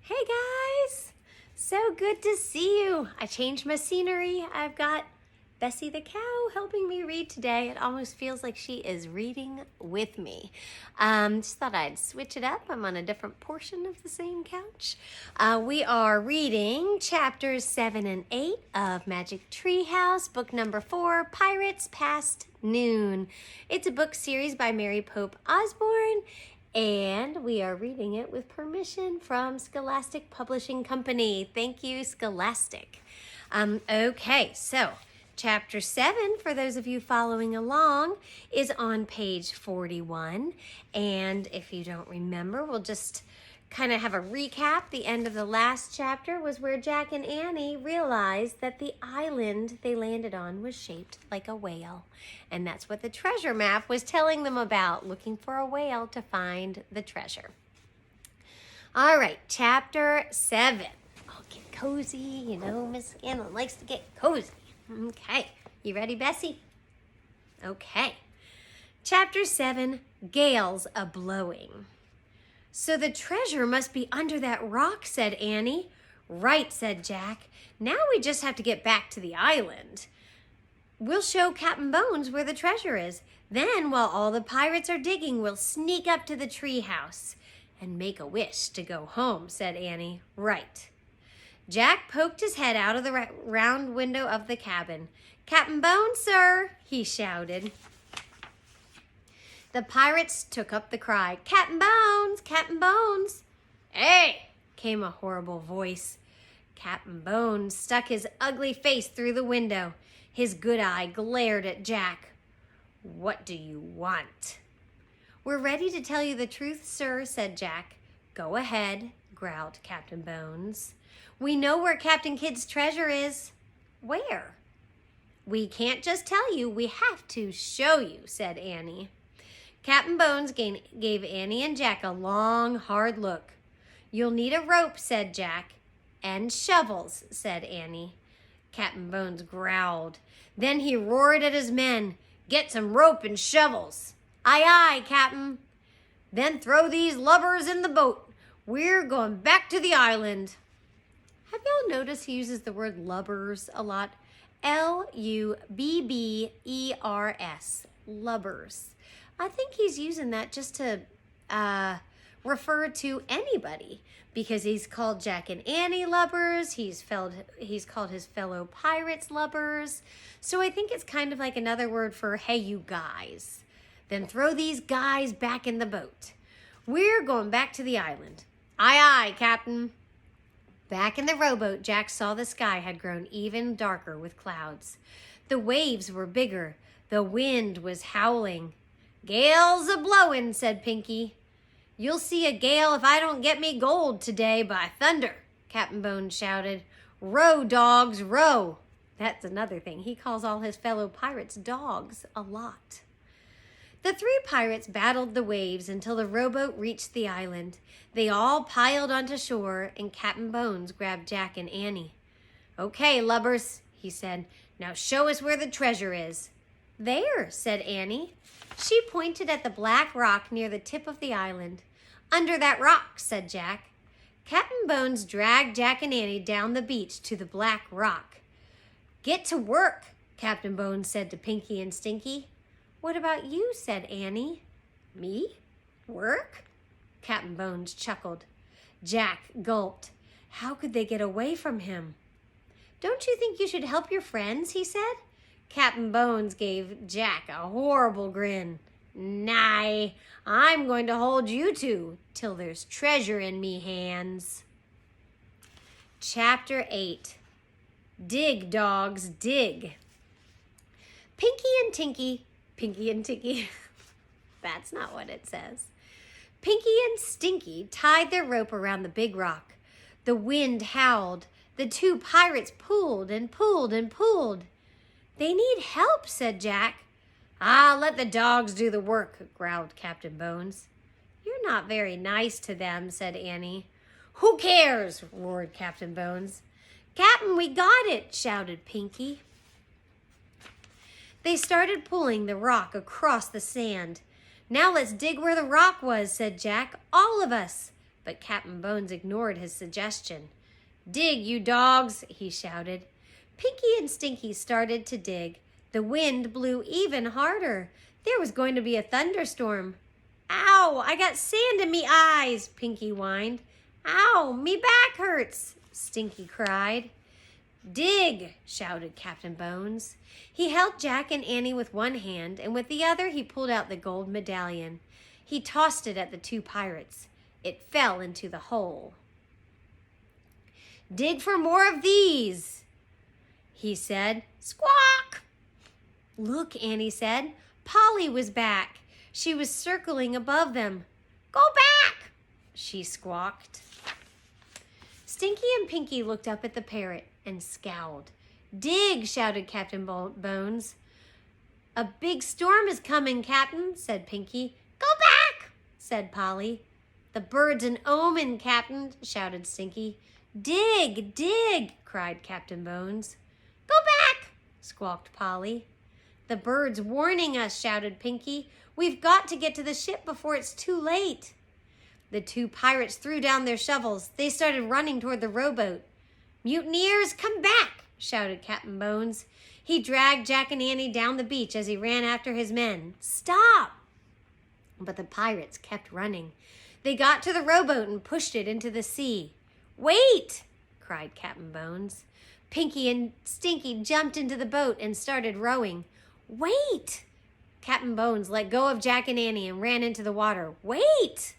Hey guys, so good to see you. I changed my scenery. I've got Bessie the cow helping me read today. It almost feels like she is reading with me. Just thought I'd switch it up. I'm on a different portion of the same couch. We are reading chapters 7 and 8 of Magic Treehouse, book number 4, Pirates Past Noon. It's a book series by Mary Pope Osborne, and we are reading it with permission from Scholastic Publishing Company. Thank you, Scholastic. Okay, so Chapter 7, for those of you following along, is on page 41. And if you don't remember, we'll just kind of have a recap. The end of the last chapter was where Jack and Annie realized that the island they landed on was shaped like a whale. And that's what the treasure map was telling them about, looking for a whale to find the treasure. All right, chapter 7. I'll get cozy. You know, Miss Scanlon likes to get cozy. Okay, you ready, Bessie? Okay. Chapter 7, Gales a-blowing. So the treasure must be under that rock, said Annie. Right, said Jack. Now we just have to get back to the island. We'll show Captain Bones where the treasure is. Then, while all the pirates are digging, we'll sneak up to the treehouse and make a wish to go home, said Annie. Right. Jack poked his head out of the round window of the cabin. Captain Bones, sir, he shouted. The pirates took up the cry. Captain Bones, Captain Bones. Hey, came a horrible voice. Captain Bones stuck his ugly face through the window. His good eye glared at Jack. What do you want? We're ready to tell you the truth, sir, said Jack. Go ahead, growled Captain Bones. We know where Captain Kidd's treasure is. Where? We can't just tell you. We have to show you, said Annie. Captain Bones gave Annie and Jack a long, hard look. You'll need a rope, said Jack. And shovels, said Annie. Captain Bones growled. Then he roared at his men. Get some rope and shovels. Aye, aye, Captain. Then throw these lubbers in the boat. We're going back to the island. Have y'all noticed he uses the word lubbers a lot? L-U-B-B-E-R-S, lubbers. I think he's using that just to refer to anybody, because he's called Jack and Annie lubbers. He's called his fellow pirates lubbers. So I think it's kind of like another word for, hey, you guys. Then throw these guys back in the boat. We're going back to the island. Aye, aye, Captain. Back in the rowboat, Jack saw the sky had grown even darker with clouds. The waves were bigger. The wind was howling. Gales a-blowin', said Pinky. You'll see a gale if I don't get me gold today, by thunder, Captain Bones shouted. Row, dogs, row. That's another thing. He calls all his fellow pirates dogs a lot. The three pirates battled the waves until the rowboat reached the island. They all piled onto shore, and Captain Bones grabbed Jack and Annie. Okay, lubbers, he said. Now show us where the treasure is. There, said Annie. She pointed at the black rock near the tip of the island. Under that rock, said Jack. Captain Bones dragged Jack and Annie down the beach to the black rock. Get to work, Captain Bones said to Pinky and Stinky. What about you, said Annie. Me? Work? Captain Bones chuckled. Jack gulped. How could they get away from him? Don't you think you should help your friends, he said. Captain Bones gave Jack a horrible grin. Nah, I'm going to hold you two till there's treasure in me hands. Chapter 8. Dig, dogs, dig. Pinky and Tinky. That's not what it says. Pinky and Stinky tied their rope around the big rock. The wind howled. The two pirates pulled and pulled and pulled. They need help, said Jack. Let the dogs do the work, growled Captain Bones. You're not very nice to them, said Annie. Who cares? Roared Captain Bones. Captain, we got it, shouted Pinky. They started pulling the rock across the sand. Now let's dig where the rock was, said Jack. All of us. But Captain Bones ignored his suggestion. "Dig, you dogs," he shouted. Pinky and Stinky started to dig. The wind blew even harder. There was going to be a thunderstorm. "Ow, I got sand in me eyes," Pinky whined. "Ow, me back hurts," Stinky cried. "Dig," shouted Captain Bones. He held Jack and Annie with one hand, and with the other he pulled out the gold medallion. He tossed it at the two pirates. It fell into the hole. "Dig for more of these," he said. "Squawk!" "Look," Annie said. Polly was back. She was circling above them. "Go back!" she squawked. Stinky and Pinky looked up at the parrot and scowled. "Dig!" shouted Captain Bones. "A big storm is coming, Captain," said Pinky. "Go back!" said Polly. "The bird's an omen, Captain," shouted Stinky. "Dig! Dig!" cried Captain Bones. "Go back!" squawked Polly. "The bird's warning us," shouted Pinky. "We've got to get to the ship before it's too late." The two pirates threw down their shovels. They started running toward the rowboat. "Mutineers, come back!" shouted Captain Bones. He dragged Jack and Annie down the beach as he ran after his men. "Stop!" But the pirates kept running. They got to the rowboat and pushed it into the sea. "Wait!" cried Captain Bones. Pinky and Stinky jumped into the boat and started rowing. "Wait!" Captain Bones let go of Jack and Annie and ran into the water. "Wait!"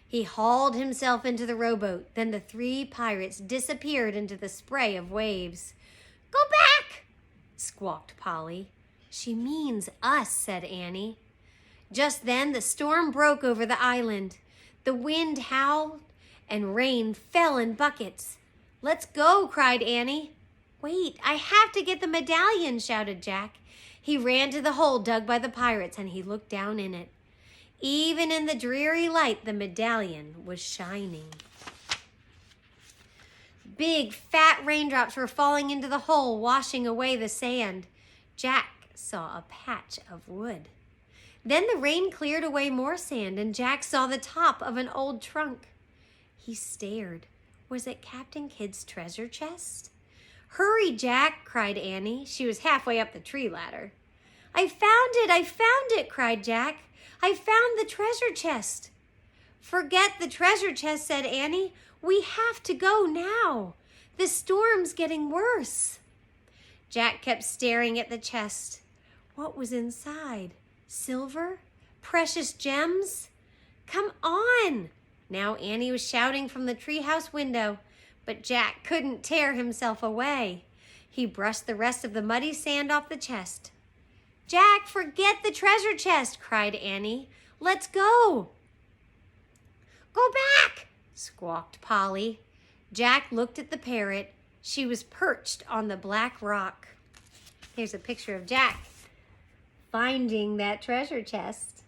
He hauled himself into the rowboat. Then the three pirates disappeared into the spray of waves. "Go back!" squawked Polly. "She means us," said Annie. Just then the storm broke over the island. The wind howled and rain fell in buckets. "Let's go!" cried Annie. "Wait, I have to get the medallion," shouted Jack. He ran to the hole dug by the pirates and he looked down in it. Even in the dreary light, the medallion was shining. Big, fat raindrops were falling into the hole, washing away the sand. Jack saw a patch of wood. Then the rain cleared away more sand, and Jack saw the top of an old trunk. He stared. Was it Captain Kidd's treasure chest? "Hurry, Jack!" cried Annie. She was halfway up the tree ladder. "I found it! I found it!" cried Jack. "I found the treasure chest." "Forget the treasure chest," said Annie. "We have to go now. The storm's getting worse." Jack kept staring at the chest. What was inside? Silver? Precious gems? "Come on!" Now Annie was shouting from the treehouse window, but Jack couldn't tear himself away. He brushed the rest of the muddy sand off the chest. "Jack, forget the treasure chest!" cried Annie. "Let's go!" "Go back!" squawked Polly. Jack looked at the parrot. She was perched on the black rock. Here's a picture of Jack finding that treasure chest.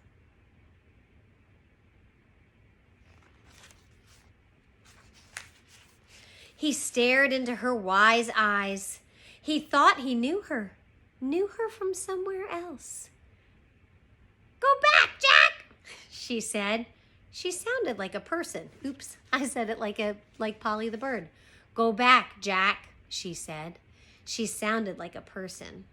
He stared into her wise eyes. He thought he knew her from somewhere else. "Go back, Jack!" she said. She sounded like a person. Oops, I said it like Polly the bird. "Go back, Jack," she said. She sounded like a person.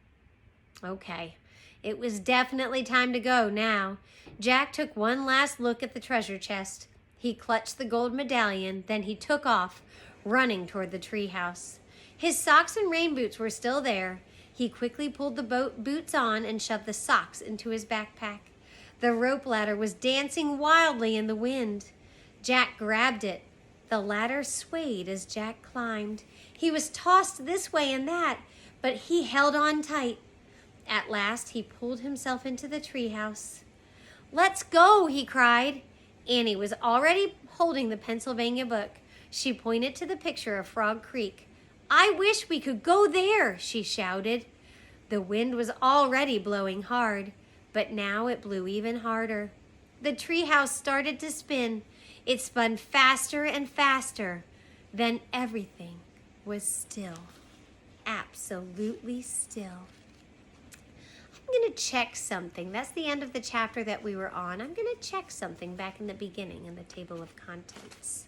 Okay, it was definitely time to go now. Jack took one last look at the treasure chest. He clutched the gold medallion, then he took off, running toward the treehouse. His socks and rain boots were still there. He quickly pulled the boots on and shoved the socks into his backpack. The rope ladder was dancing wildly in the wind. Jack grabbed it. The ladder swayed as Jack climbed. He was tossed this way and that, but he held on tight. At last, he pulled himself into the treehouse. "Let's go," he cried. Annie was already holding the Pennsylvania book. She pointed to the picture of Frog Creek. "I wish we could go there," she shouted. The wind was already blowing hard, but now it blew even harder. The treehouse started to spin. It spun faster and faster. Then everything was still, absolutely still. I'm going to check something. That's the end of the chapter that we were on. I'm going to check something back in the beginning in the table of contents.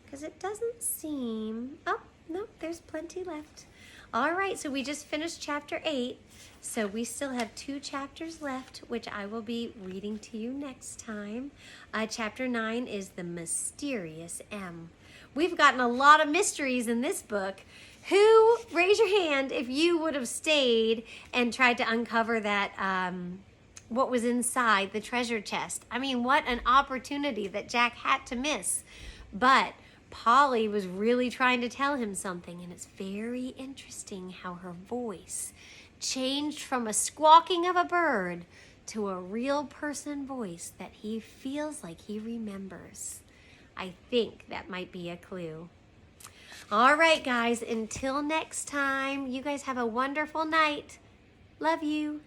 Because it doesn't seem... Oh, no, there's plenty left. All right, so we just finished chapter 8. So we still have 2 chapters left, which I will be reading to you next time. Chapter 9 is the mysterious M. We've gotten a lot of mysteries in this book. Who, raise your hand if you would have stayed and tried to uncover that, what was inside the treasure chest. I mean, what an opportunity that Jack had to miss. But Polly was really trying to tell him something, and it's very interesting how her voice changed from a squawking of a bird to a real person voice that he feels like he remembers. I think that might be a clue. All right, guys, until next time, you guys have a wonderful night. Love you.